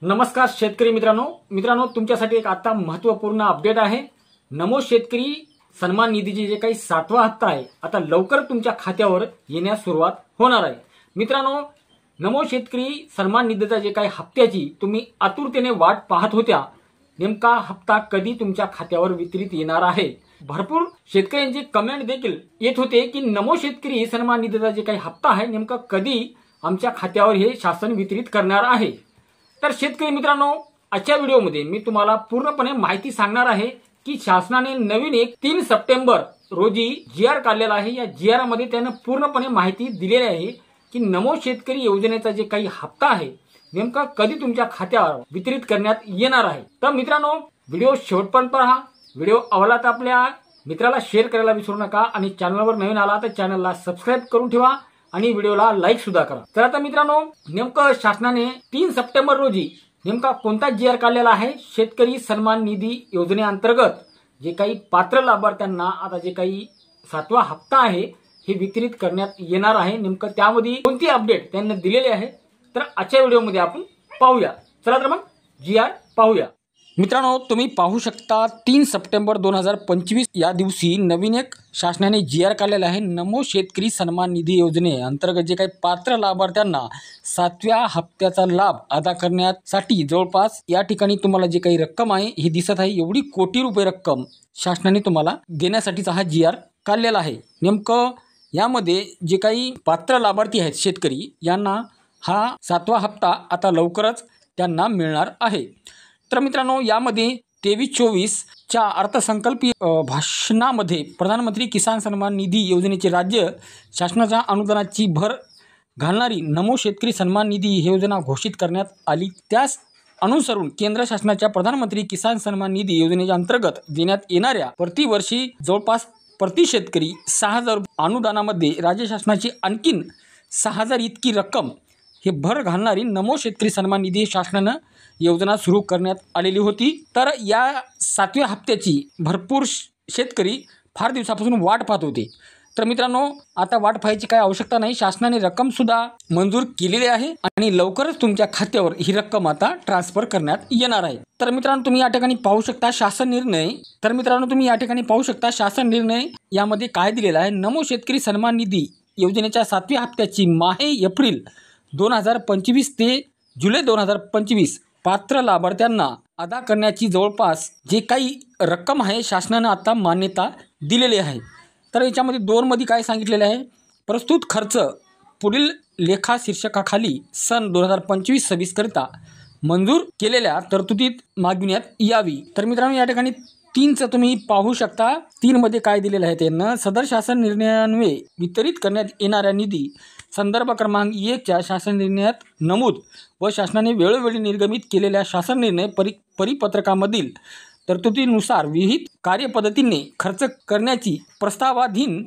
नमस्कार शेतकरी मित्रांनो तुमच्यासाठी एक आता महत्त्वपूर्ण अपडेट आहे। नमो शेतकरी सन्मान निधीचे जे काही 7वा हप्ता आहे आता लवकर तुमच्या खात्यावर येण्यास सुरुवात होणार आहे। मित्रांनो, नमो शेतकरी सन्मान निधीचा जे काही हप्त्याची तुम्ही आतुरतेने वाट पाहत होत्या, नेमका हप्ता कधी तुमच्या खात्यावर वितरित येणार आहे। भरपूर शेतकऱ्यांची कमेंट देखील येत होते की नमो शेतकरी सन्मान निधीचा जे काही हप्ता आहे नेमका कधी आमच्या खात्यावर हे शासन वितरित करणार आहे। तर शेतकरी मित्रांनो, आजच्या व्हिडिओमध्ये मी तुम्हाला पूर्णपणे माहिती सांगणार आहे की शासनाने नवीन 3 सप्टेंबर रोजी GR काढलेला आहे। या GR मध्ये त्याने पूर्णपणे माहिती दिलेली आहे की नमो शेतकरी योजनेचा जे काही हप्ता आहे नेमका कधी तुमच्या खात्यावर वितरित करण्यात येणार आहे। तर मित्रांनो, व्हिडिओ शेवटपर्यंत पहा। व्हिडिओ आवडला तर आपल्या मित्राला शेअर करायला विसरू नका आणि चॅनलवर नवीन आला तर चॅनलला सबस्क्राइब करून ठेवा आणि व्हिडिओला लाईक सुद्धा करा। तर आता मित्रांनो, नेमकं शासनाने 3 सप्टेंबर रोजी नेमका कोणता GR काढलेला आहे शेतकरी सन्मान निधी योजनेअंतर्गत जे काही पात्र लाभार्थ्यांना आता जे काही 7वा हप्ता आहे हे वितरित करण्यात येणार आहे। नेमकं त्यामध्ये कोणती अपडेट त्यांनी दिलेली आहे तर आजच्या व्हिडिओमध्ये आपण पाहूया। चला तर मग GR पाहूया। मित्रांनो, तुम्ही पाहू शकता 3 सप्टेंबर 2025 या दिवशी नवीन एक शासनाने GR काढलेला आहे। नमो शेतकरी सन्मान निधी योजनेअंतर्गत जे काही पात्र लाभार्थ्यांना 7व्या हप्त्याचा लाभ अदा करण्यासाठी जवळपास या ठिकाणी तुम्हाला जे काही रक्कम आहे ही दिसत आहे, एवढी कोटी रुपये रक्कम शासनाने तुम्हाला देण्यासाठीचा हा GR काढलेला आहे। नेमकं यामध्ये जे काही पात्र लाभार्थी आहेत शेतकरी यांना हा 7वा हप्ता आता लवकरच त्यांना मिळणार आहे। तर मित्रांनो, यामध्ये 23-24 च्या अर्थसंकल्पीय भाषणामध्ये प्रधानमंत्री किसान सन्मान निधी योजनेचे राज्य शासनाच्या अनुदानाची भर घालणारी नमो शेतकरी सन्मान निधी ही योजना घोषित करण्यात आली। त्यास अनुसरून केंद्र शासनाच्या प्रधानमंत्री किसान सन्मान निधी योजनेच्या अंतर्गत देण्यात येणाऱ्या प्रतिवर्षी जवळपास प्रति शेतकरी 6,000 अनुदानामध्ये राज्य शासनाची आणखीन 6,000 इतकी रक्कम हे भर घालणारी नमो शेतकरी सन्मान निधी शासनानं योजना सुरू करण्यात आलेली होती। तर या 7व्या हप्त्याची भरपूर शेतकरी फार दिवसापासून वाट पाहत होते। तर मित्रांनो, आता वाट पाहायची काही आवश्यकता नाही, शासनाने रक्कम सुद्धा मंजूर केलेली आहे आणि लवकरच तुमच्या खात्यावर ही रक्कम आता ट्रान्सफर करण्यात येणार आहे। तर मित्रांनो, तुम्ही या ठिकाणी पाहू शकता शासन निर्णय यामध्ये काय दिलेला आहे। नमो शेतकरी सन्मान निधी योजनेच्या 7व्या हप्त्याची माहे एप्रिल 2025 ते जुलै 2025 पात्र लाभार्थ्यांना अदा करण्याची जवळपास जे काही रक्कम आहे शासनानं आता मान्यता दिलेली आहे। तर याच्यामध्ये 2 मध्ये काय सांगितलेले आहे, प्रस्तुत खर्च पुढील लेखा शीर्षकाखाली सन 2025-26 करिता मंजूर केलेल्या तरतुदीत मागविण्यात यावी। तर मित्रांनो, या ठिकाणी 3चं तुम्ही पाहू शकता। 3 मध्ये काय दिलेलं आहे त्यांना, सदर शासन निर्णयान्वये वितरित करण्यात येणाऱ्या निधी संदर्भ क्रमांक 1 च्या शासन निर्णयात नमूद व शासनाने वेळोवेळी निर्गमित केलेल्या शासन निर्णय परिपत्रकामधील तरतुदीनुसार विहित कार्यपद्धतीने खर्च करण्याची प्रस्तावाधीन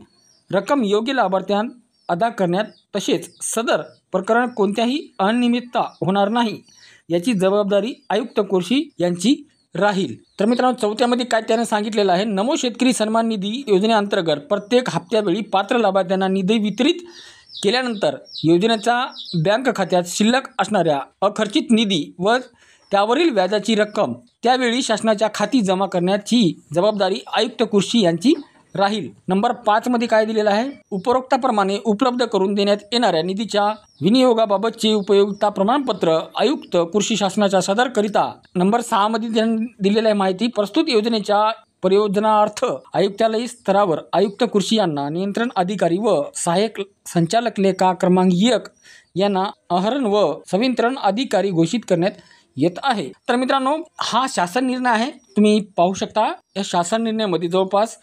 रक्कम योग्य लाभार्थ्यांना अदा करण्यात तसेच सदर प्रकरण कोणत्याही अनियमितता होणार नाही याची जबाबदारी आयुक्त कृषी यांची राहील। तर मित्रांनो, 4थ्या मध्ये काय त्याने सांगितलेलं आहे, नमो शेतकरी सन्मान निधी योजनेअंतर्गत प्रत्येक हप्त्यावेळी पात्र लाभार्थ्यांना निधी वितरित केल्यानंतर योजनेच्या बँक खात्यात शिल्लक असणाऱ्या अखर्चित निधी व त्यावरील व्याजाची रक्कम त्यावेळी शासनाच्या खाती जमा करण्याची जबाबदारी आयुक्त कृषी यांची राहील। नंबर 5 मध्ये काय दिलेलं आहे, उपरोक्ताप्रमाणे उपलब्ध करून देण्यात येणाऱ्या निधीच्या विनियोगाबाबतचे उपयोगिता प्रमाणपत्र आयुक्त कृषी शासनाच्या सदर करिता। नंबर 6 मध्ये त्यांनी दिलेली आहे माहिती, प्रस्तुत योजनेच्या प्रयोजनार्थ आयुक्तालयीन स्तरावर आयुक्त कृषी यांना नियंत्रण अधिकारी व सहाय्यक संचालक लेखा क्रमांक 1 यांना आहरण व संवितरण अधिकारी घोषित करण्यात येत आहे। तर मित्रांनो, हा शासन निर्णय आहे, तुम्ही पाहू शकता। या शासन निर्णयामध्ये जवळपास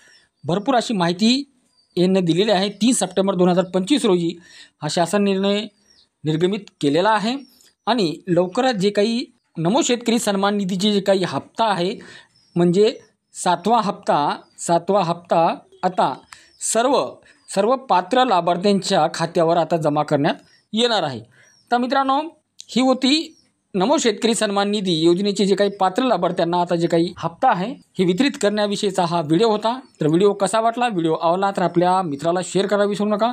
भरपूर अशी माहिती यांनी दिलेली आहे। 3 सप्टेंबर 2025 रोजी हा शासन निर्णय निर्गमित केलेला आहे आणि लवकरच जे काही नमो शेतकरी सन्मान निधीचे जे काही हप्ता आहे म्हणजे 7वा हप्ता आता सर्व पात्र लाभार्थ्यांच्या खात्यावर आता जमा करण्यात येणार आहे। तर मित्रांनो, ही होती नमो शेतकरी सन्मान निधी योजनेचे जे काही पात्र लाभार्थ्यांना आता जे काही हप्ता आहे हे वितरित करण्याविषयीचा हा व्हिडिओ होता। तर व्हिडिओ कसा वाटला, व्हिडिओ आवडला तर आपल्या मित्राला शेअर करायला विसरू नका।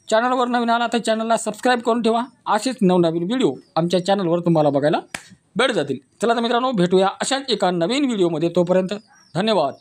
चॅनलवर नवीन आला तर चॅनलला सबस्क्राइब करून ठेवा। असेच नवनवीन व्हिडिओ आमच्या चॅनलवर तुम्हाला बघायला भेट जातील. चला तर मित्रांनो, भेटूया अशाच एका नवीन व्हिडिओमध्ये. तोपर्यंत धन्यवाद.